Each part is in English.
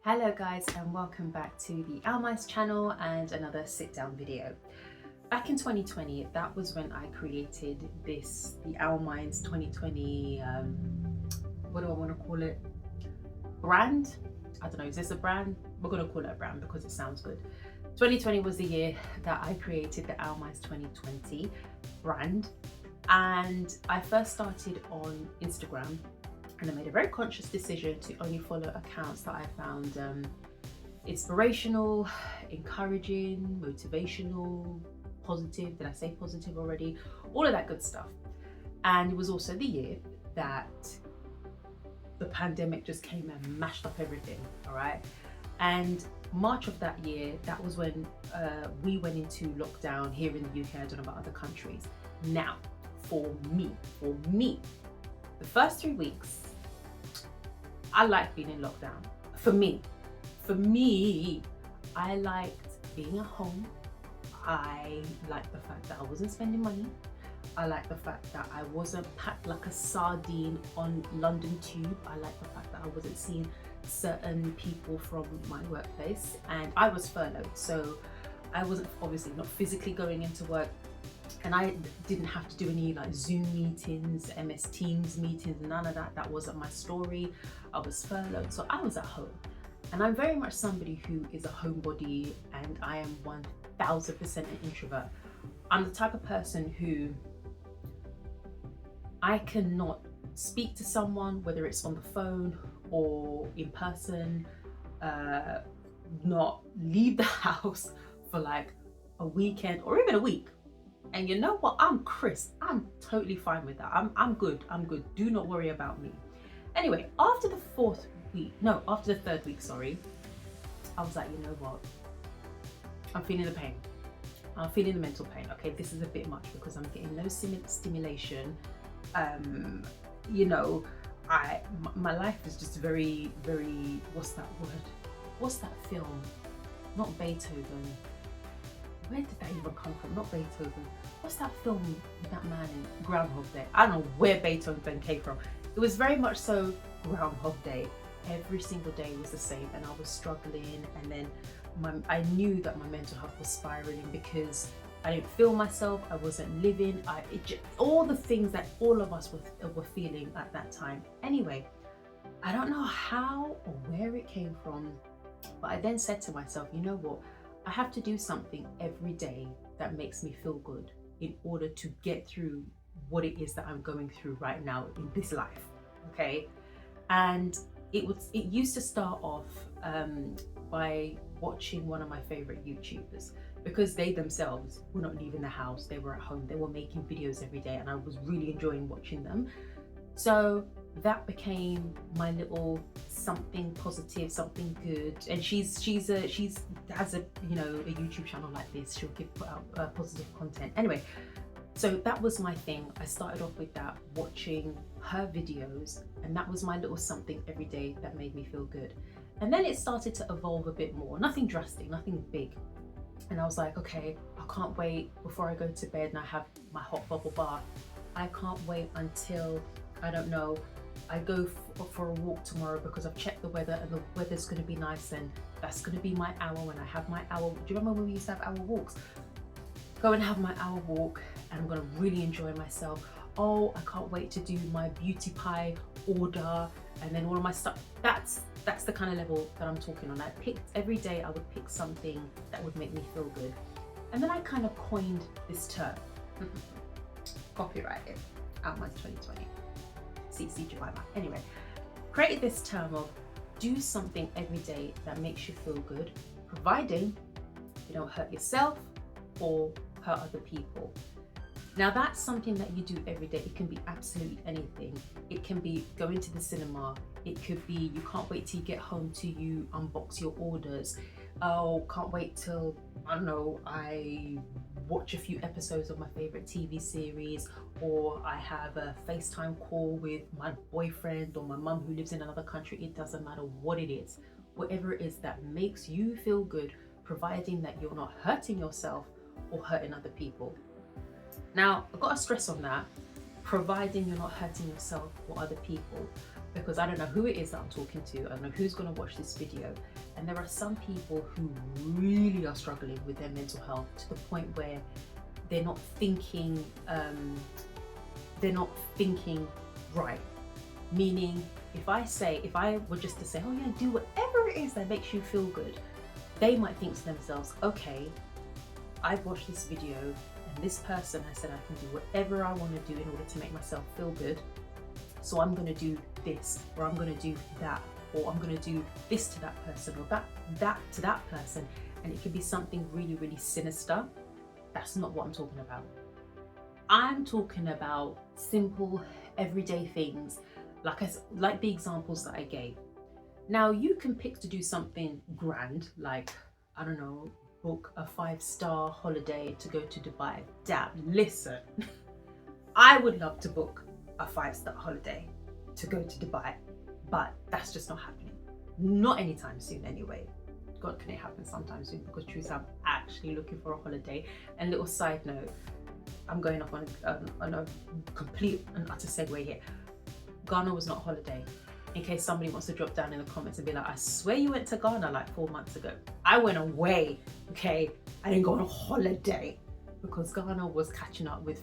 Hello guys, and welcome back to the Almice channel and another sit down video. Back in 2020, that was when I created the Almice 2020, what do I want to call it? Brand? I don't know, is this a brand? We're going to call it a brand because it sounds good. 2020 was the year that I created the Almice 2020 brand, and I first started on Instagram. And I made a very conscious decision to only follow accounts that I found inspirational, encouraging, motivational, positive. Did I say positive already? All of that good stuff. And it was also the year that the pandemic just came and mashed up everything, all right? And March of that year, that was when we went into lockdown here in the UK. I don't know about other countries. Now, for me, the first 3 weeks, I liked being in lockdown. For me, I liked being at home. I liked the fact that I wasn't spending money. I liked the fact that I wasn't packed like a sardine on London Tube. I liked the fact that I wasn't seeing certain people from my workplace, and I was furloughed, so I wasn't obviously not physically going into work. And I didn't have to do any like Zoom meetings, MS Teams meetings, none of that. That wasn't my story. I was furloughed, so I was at home. And I'm very much somebody who is a homebody, and I am 1000% an introvert. I'm the type of person who I cannot speak to someone, whether it's on the phone or in person, not leave the house for like a weekend or even a week. And you know what? I'm Chris. I'm totally fine with that. I'm good. Do not worry about me. Anyway, after the third week, sorry, I was like, you know what? I'm feeling the pain. I'm feeling the mental pain. Okay, this is a bit much because I'm getting no stimulation. My life is just very, very, what's that word? What's that film? Not Beethoven. Where did that even come from? Not Beethoven. What's that film with that man in Groundhog Day? I don't know where Beethoven came from. It was very much so Groundhog Day. Every single day was the same, and I was struggling. And then I knew that my mental health was spiraling because I didn't feel myself. I wasn't living. All the things that all of us were feeling at that time. Anyway, I don't know how or where it came from, but I then said to myself, you know what? I have to do something every day that makes me feel good in order to get through what it is that I'm going through right now in this life, okay? And it used to start off by watching one of my favorite YouTubers, because they themselves were not leaving the house. They were at home. They were making videos every day, and I was really enjoying watching them. So that became my little something positive, something good. And she has a YouTube channel like this. She'll put out positive content. Anyway, so that was my thing. I started off with that, watching her videos, and that was my little something every day that made me feel good. And then it started to evolve a bit more. Nothing drastic, nothing big. And I was like, okay, I can't wait before I go to bed and I have my hot bubble bath. I can't wait until, I don't know, I go for a walk tomorrow because I've checked the weather and the weather's going to be nice, and that's going to be my hour when I have my hour. Do you remember when we used to have hour walks? Go and have my hour walk, and I'm going to really enjoy myself. Oh, I can't wait to do my beauty pie order, and then all of my stuff. That's the kind of level that I'm talking on. Every day I would pick something that would make me feel good. And then I kind of coined this term. Copyrighted. Almice 2020. CC Jemima. Anyway, created this term of do something every day that makes you feel good, providing you don't hurt yourself or hurt other people. Now that's something that you do every day. It can be absolutely anything. It can be going to the cinema. It could be you can't wait till you get home to you unbox your orders. Oh, can't wait till, I don't know, I watch a few episodes of my favorite TV series, or I have a FaceTime call with my boyfriend or my mum who lives in another country. It doesn't matter what it is. Whatever it is that makes you feel good, providing that you're not hurting yourself or hurting other people. Now, I've got to stress on that, providing you're not hurting yourself or other people. because I don't know who it is that I'm talking to. I don't know who's going to watch this video. And there are some people who really are struggling with their mental health to the point where they're not thinking right. Meaning, if I were just to say, oh yeah, do whatever it is that makes you feel good, they might think to themselves, okay, I've watched this video and this person has said I can do whatever I want to do in order to make myself feel good. So I'm going to do this, or I'm going to do that, or I'm going to do this to that person, or that to that person. And it could be something really, really sinister. That's not what I'm talking about. I'm talking about simple, everyday things, like the examples that I gave. Now, you can pick to do something grand, like, I don't know, book a 5-star holiday to go to Dubai. Damn, listen, I would love to book a 5-star holiday to go to Dubai, but that's just not happening. Not anytime soon anyway. God, can it happen sometime soon? Because truth, I'm actually looking for a holiday. And little side note, I'm going off on a complete and utter segue here. Ghana was not a holiday. In case somebody wants to drop down in the comments and be like, I swear you went to Ghana like 4 months ago. I went away, okay? I didn't go on a holiday because Ghana was catching up with...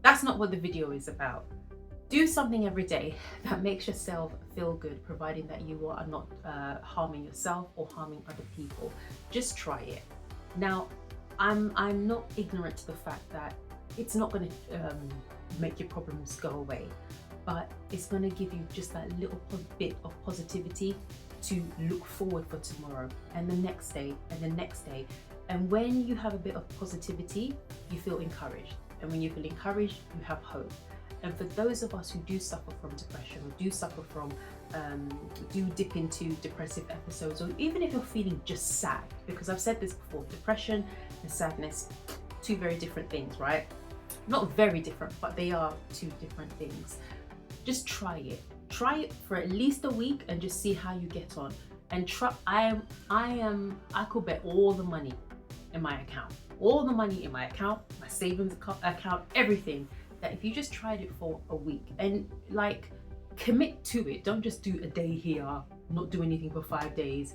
That's not what the video is about. Do something every day that makes yourself feel good, providing that you are not harming yourself or harming other people. Just try it. Now, I'm not ignorant to the fact that it's not going to make your problems go away, but it's going to give you just that little bit of positivity to look forward for tomorrow and the next day and the next day. And when you have a bit of positivity, you feel encouraged. And when you feel encouraged, you have hope. And for those of us who do suffer from depression, or do suffer from, do dip into depressive episodes, or even if you're feeling just sad, because I've said this before, depression and sadness, two very different things, right? Not very different, but they are two different things. Just try it. Try it for at least a week and just see how you get on. And try. I could bet all the money in my account, my savings account, everything, that if you just tried it for a week and like commit to it, don't just do a day here, not do anything for 5 days,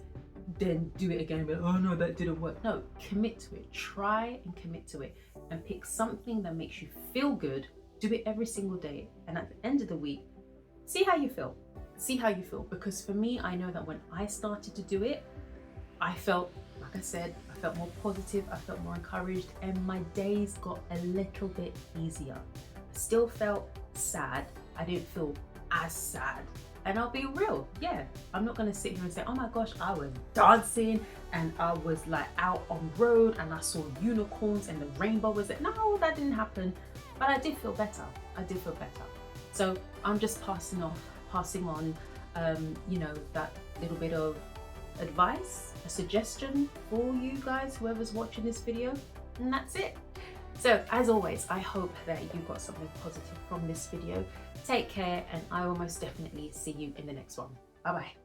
then do it again, but oh no, that didn't work. No, commit to it. Try and commit to it and pick something that makes you feel good. Do it every single day, and at the end of the week, see how you feel. See how you feel. Because for me, I know that when I started to do it, I felt, like I said, I felt more positive, I felt more encouraged, and my days got a little bit easier. I still felt sad. I didn't feel as sad. And I'll be real, yeah, I'm not gonna sit here and say, oh my gosh, I was dancing and I was like out on road and I saw unicorns and the rainbow was there. No, that didn't happen, but I did feel better. I did feel better. So I'm just passing on, you know, that little bit of advice, a suggestion for you guys, whoever's watching this video, and that's it. So as always, I hope that you got something positive from this video. Take care, and I will most definitely see you in the next one. Bye bye.